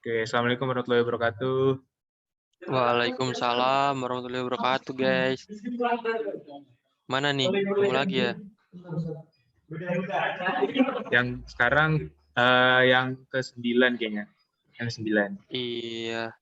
Oke, Assalamualaikum warahmatullahi wabarakatuh. Waalaikumsalam warahmatullahi wabarakatuh, guys. Mana nih? Ketemu lagi ya? Yang sekarang yang ke-9 kayaknya. Yang 9. Iya.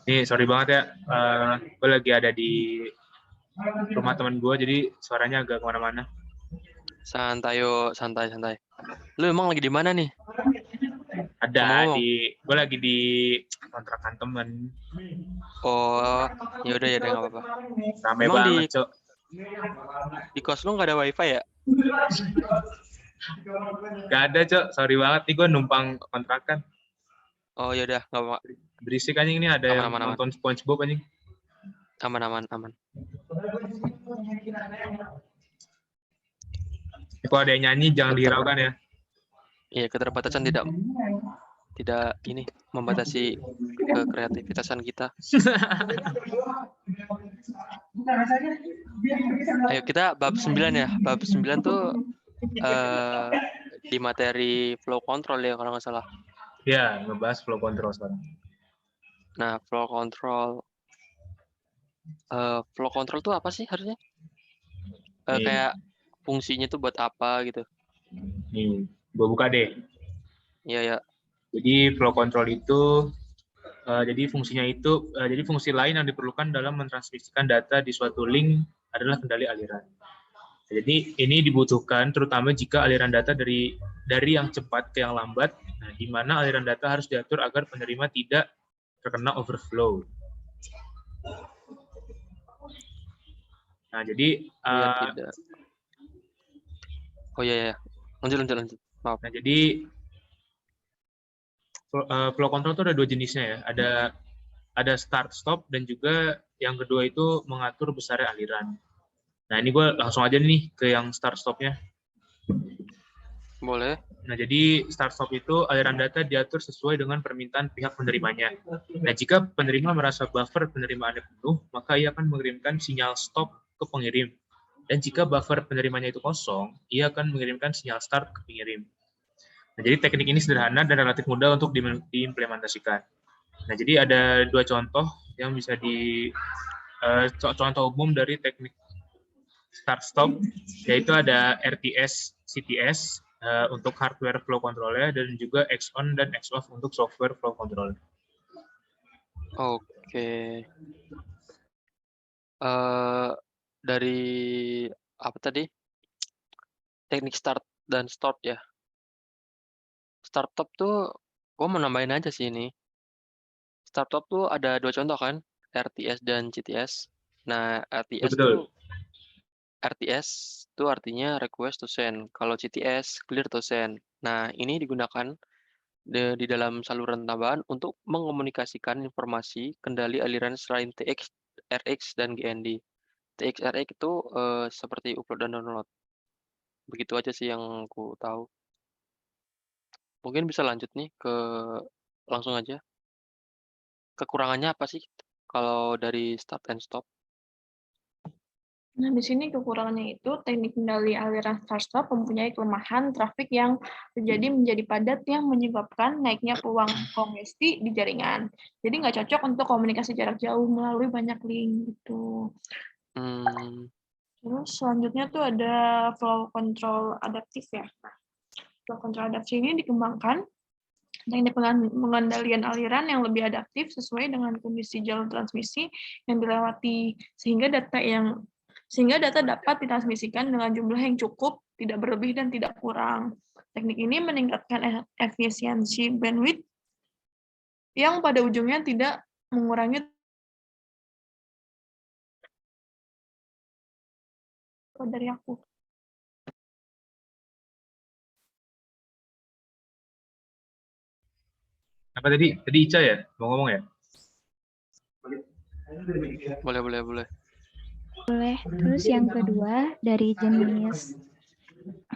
Nih, sorry banget ya. Gue lagi ada di rumah teman gue, jadi suaranya agak kemana-mana. Santai yuk, santai. Lu emang lagi di mana nih? Ada Ngomong-ngomong. gue lagi di kontrakan temen. Oh, ya udah nggak apa-apa. Rame Emang banget, Cok. di kos lu nggak ada wifi ya? Gak ada, Cok. Sorry banget nih, gue numpang kontrakan. Oh, ya udah nggak apa-apa. Berisik anjing, ini ada yang Aman. nonton SpongeBob anjing. Aman. Kalau ada yang nyanyi jangan dihiraukan ya. Iya, keterbatasan tidak ini membatasi kekreativitasan kita. Ayo kita bab 9 ya. Bab 9 tuh di materi flow control ya kalau nggak salah. Ya, ngebahas flow control sekarang. Nah, flow control tuh apa sih harusnya? Kayak fungsinya tuh buat apa gitu? Nih, gue buka deh. Iya. Jadi flow control itu jadi fungsinya itu jadi fungsi lain yang diperlukan dalam mentransmisikan data di suatu link adalah kendali aliran. Jadi ini dibutuhkan terutama jika aliran data dari yang cepat ke yang lambat, nah, di mana aliran data harus diatur agar penerima tidak terkena overflow. Nah, jadi tidak. Oh iya. Lanjut. Maaf. Nah, jadi flow control itu ada dua jenisnya ya. Ada start stop dan juga yang kedua itu mengatur besarnya aliran. Nah, ini gue langsung aja nih ke yang start stopnya. Boleh. Nah, jadi start stop itu aliran data diatur sesuai dengan permintaan pihak penerimanya. Nah, jika penerima merasa buffer penerimaannya penuh, maka ia akan mengirimkan sinyal stop ke pengirim. Dan jika buffer penerimanya itu kosong, ia akan mengirimkan sinyal start ke pengirim. Nah, jadi teknik ini sederhana dan relatif mudah untuk diimplementasikan. Nah, jadi ada dua contoh yang bisa contoh umum dari teknik start stop, yaitu ada RTS, CTS untuk hardware flow control-nya dan juga X-on dan X-off untuk software flow control. Oke. Dari apa tadi? Teknik start dan stop ya. Startup tuh gue mau nambahin aja sih ini. Startup tuh ada dua contoh kan, RTS dan CTS. Nah, Betul. RTS itu artinya request to send. Kalau CTS, clear to send. Nah, ini digunakan di dalam saluran tambahan untuk mengomunikasikan informasi kendali aliran selain TX, RX, dan GND. TX, RX itu seperti upload dan download. Begitu aja sih yang aku tahu. Mungkin bisa lanjut nih langsung aja. Kekurangannya apa sih kalau dari start and stop? Nah, di sini kekurangannya itu teknik kendali aliran start-stop mempunyai kelemahan trafik yang terjadi menjadi padat yang menyebabkan naiknya peluang kongesti di jaringan. Jadi nggak cocok untuk komunikasi jarak jauh melalui banyak link gitu. Terus selanjutnya tuh ada flow control adaptif ya. Nah, flow control adaptif ini dikembangkan teknik pengendalian aliran yang lebih adaptif sesuai dengan kondisi jalur transmisi yang dilewati sehingga data dapat ditransmisikan dengan jumlah yang cukup, tidak berlebih dan tidak kurang. Teknik ini meningkatkan efisiensi bandwidth yang pada ujungnya tidak mengurangi dari aku. Apa tadi? Tadi Ica ya? Mau ngomong ya? Boleh. Boleh. Terus yang kedua dari jenis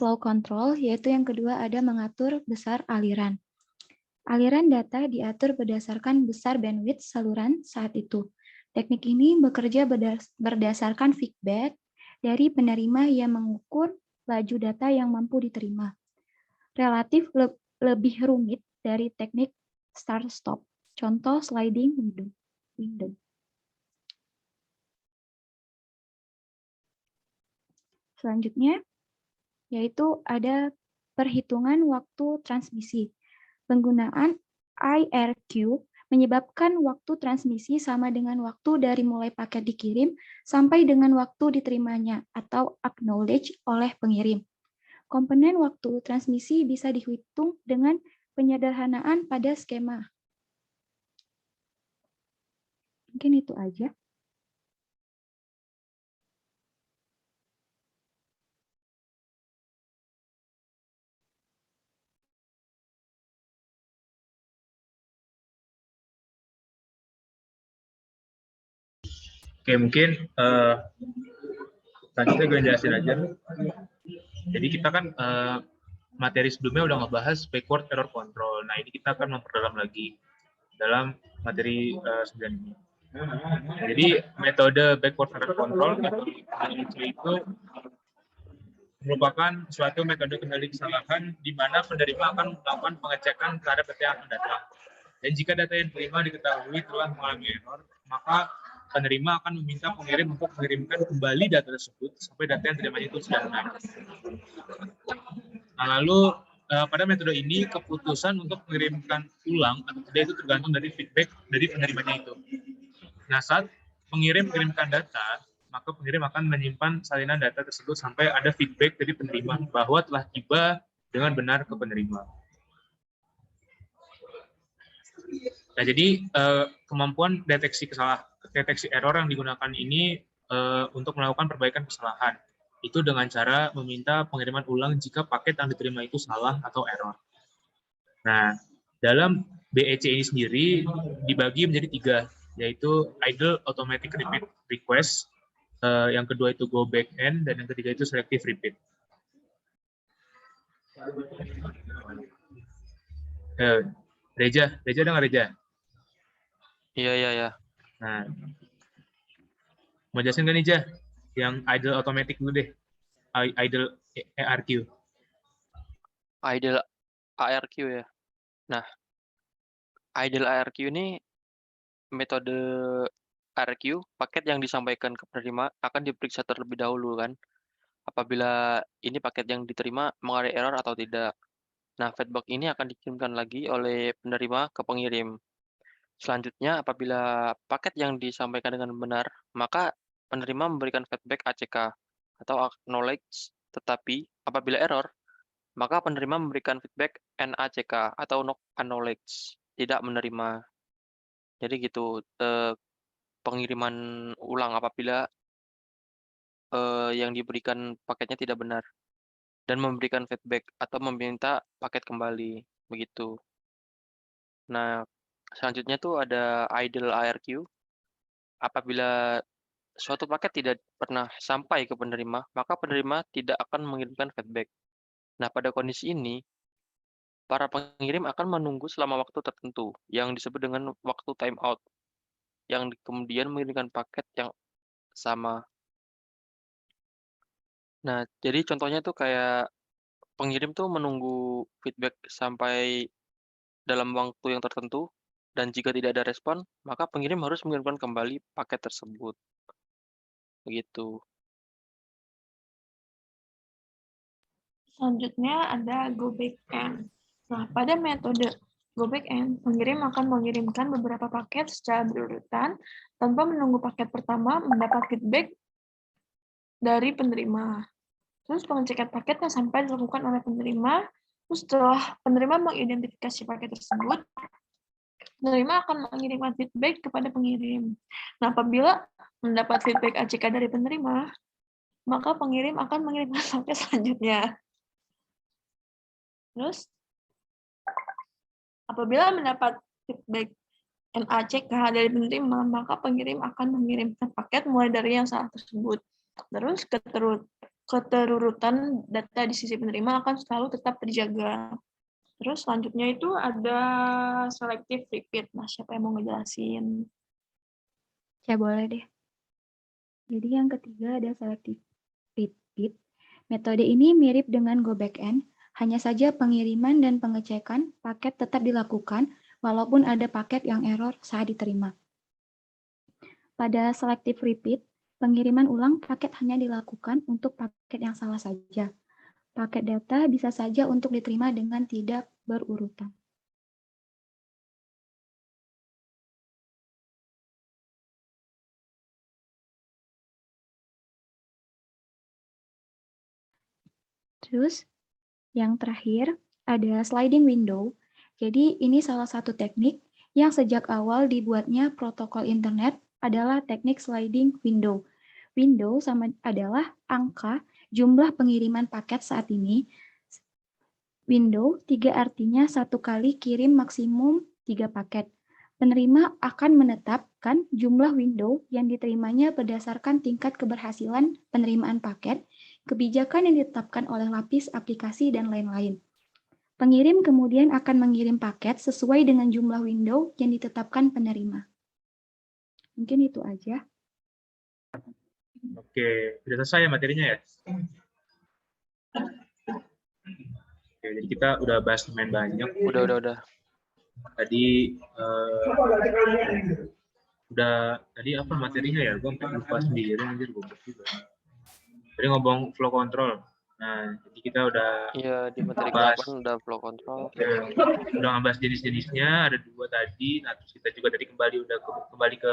flow control, yaitu yang kedua ada mengatur besar aliran. Aliran data diatur berdasarkan besar bandwidth saluran saat itu. Teknik ini bekerja berdasarkan feedback dari penerima yang mengukur laju data yang mampu diterima. relatif lebih rumit dari teknik start-stop. Contoh sliding window. Selanjutnya, yaitu ada perhitungan waktu transmisi. Penggunaan IRQ menyebabkan waktu transmisi sama dengan waktu dari mulai paket dikirim sampai dengan waktu diterimanya atau acknowledge oleh pengirim. Komponen waktu transmisi bisa dihitung dengan penyederhanaan pada skema. Mungkin itu aja. Oke, mungkin selanjutnya gue jelasin aja. Jadi kita kan materi sebelumnya udah ngebahas backward error control. Nah, ini kita akan memperdalam lagi dalam materi 9 ini. Jadi metode backward error control itu merupakan suatu metode kendali kesalahan di mana penerima akan melakukan pengecekan terhadap data yang akan datang. Dan jika data yang diterima diketahui telah mengalami error, maka penerima akan meminta pengirim untuk mengirimkan kembali data tersebut sampai data yang diterimanya itu sudah benar. Nah, lalu pada metode ini keputusan untuk mengirimkan ulang atau tidak itu tergantung dari feedback dari penerimanya itu. Nah, saat pengirim mengirimkan data, maka pengirim akan menyimpan salinan data tersebut sampai ada feedback dari penerima bahwa telah tiba dengan benar ke penerima. Nah, jadi kemampuan deteksi error yang digunakan ini untuk melakukan perbaikan kesalahan. Itu dengan cara meminta pengiriman ulang jika paket yang diterima itu salah atau error. Nah, dalam BEC ini sendiri dibagi menjadi 3, yaitu idle automatic repeat request, yang kedua itu go back end, dan yang ketiga itu selective repeat. Reja dengar Reja? Iya. Nah, mau jelasin nggak nih, Ja? Yang idle automatic dulu deh. Idle ARQ. Idle ARQ ya. Nah, idle ARQ ini metode ARQ, paket yang disampaikan ke penerima akan diperiksa terlebih dahulu kan, apabila ini paket yang diterima mengalami error atau tidak. Nah, feedback ini akan dikirimkan lagi oleh penerima ke pengirim. Selanjutnya, apabila paket yang disampaikan dengan benar, maka penerima memberikan feedback ACK atau acknowledge, tetapi apabila error, maka penerima memberikan feedback NACK atau not acknowledge, tidak menerima. Jadi gitu, pengiriman ulang apabila yang diberikan paketnya tidak benar, dan memberikan feedback atau meminta paket kembali, begitu. Nah, selanjutnya tuh ada idle ARQ. Apabila suatu paket tidak pernah sampai ke penerima, maka penerima tidak akan mengirimkan feedback. Nah, pada kondisi ini, para pengirim akan menunggu selama waktu tertentu, yang disebut dengan waktu timeout, yang kemudian mengirimkan paket yang sama. Nah, jadi contohnya tuh kayak pengirim tuh menunggu feedback sampai dalam waktu yang tertentu, dan jika tidak ada respon, maka pengirim harus mengirimkan kembali paket tersebut. Begitu. Selanjutnya ada go back end. Nah, pada metode go back end, pengirim akan mengirimkan beberapa paket secara berurutan tanpa menunggu paket pertama mendapat feedback dari penerima. Terus pengecekan paketnya sampai dilakukan oleh penerima. Terus setelah penerima mengidentifikasi paket tersebut, penerima akan mengirimkan feedback kepada pengirim. Nah, apabila mendapat feedback ACK dari penerima, maka pengirim akan mengirimkan paket selanjutnya. Terus, apabila mendapat feedback NACK dari penerima, maka pengirim akan mengirimkan paket mulai dari yang salah tersebut. Terus, keterurutan data di sisi penerima akan selalu tetap terjaga. Terus selanjutnya itu ada selective repeat. Nah, siapa yang mau ngejelasin? Ya, boleh deh. Jadi yang ketiga ada selective repeat. Metode ini mirip dengan go back end, Hanya saja pengiriman dan pengecekan paket tetap dilakukan walaupun ada paket yang error saat diterima. Pada selective repeat, pengiriman ulang paket hanya dilakukan untuk paket yang salah saja. Paket data bisa saja untuk diterima dengan tidak berurutan. Terus, yang terakhir ada sliding window. Jadi ini salah satu teknik yang sejak awal dibuatnya protokol internet adalah teknik sliding window. Window sama adalah angka jumlah pengiriman paket saat ini. Window 3 artinya satu kali kirim maksimum 3 paket. Penerima akan menetapkan jumlah window yang diterimanya berdasarkan tingkat keberhasilan penerimaan paket, kebijakan yang ditetapkan oleh lapis aplikasi, dan lain-lain. Pengirim kemudian akan mengirim paket sesuai dengan jumlah window yang ditetapkan penerima. Mungkin itu aja. Oke, sudah selesai ya materinya ya? Oke, jadi kita udah bahas lumayan banyak. Udah. Tadi tadi apa materinya ya? Gue sampai lupa sendiri, anjir goblok juga. Tadi ngomong flow control. Nah, jadi kita udah Di materi bahas, ke-8 udah flow control. ya, udah ngebahas jenis-jenisnya, ada 2 tadi. Nah, terus kita juga tadi kembali ke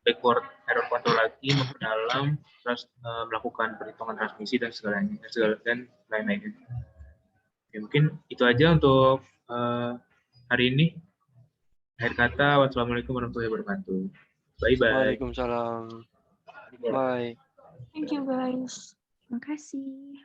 backward error control lagi, memperdalam, terus melakukan perhitungan transmisi dan dan lain-lainnya. Ya, mungkin itu aja untuk hari ini. Akhir kata, wassalamualaikum warahmatullahi wabarakatuh. Bye-bye. Waalaikumsalam. Bye. Thank you guys. Terima kasih.